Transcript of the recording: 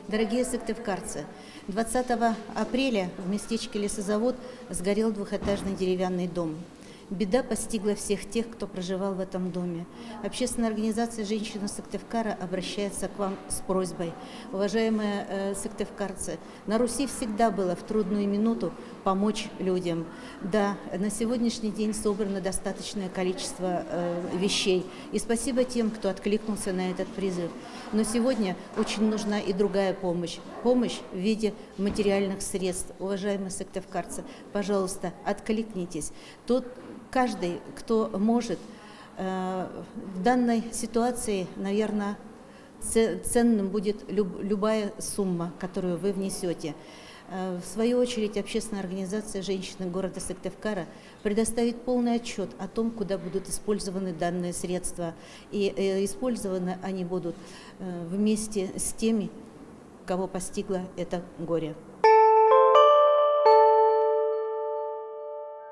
Дорогие сыктывкарцы, 20 апреля в местечке Лесозавод сгорел двухэтажный деревянный дом. Беда постигла всех тех, кто проживал в этом доме. Общественная организация «Женщина Сыктывкара» обращается к вам с просьбой. Уважаемые сыктывкарцы, на Руси всегда было в трудную минуту помочь людям. Да, на сегодняшний день собрано достаточное количество вещей. И спасибо тем, кто откликнулся на этот призыв. Но сегодня очень нужна и другая помощь. Помощь в виде материальных средств. Уважаемые сыктывкарцы, пожалуйста, откликнитесь. Каждый, кто может, в данной ситуации, наверное, ценным будет любая сумма, которую вы внесете. В свою очередь, общественная организация «Женщины города Сыктывкара» предоставит полный отчет о том, куда будут использованы данные средства. И использованы они будут вместе с теми, кого постигло это горе.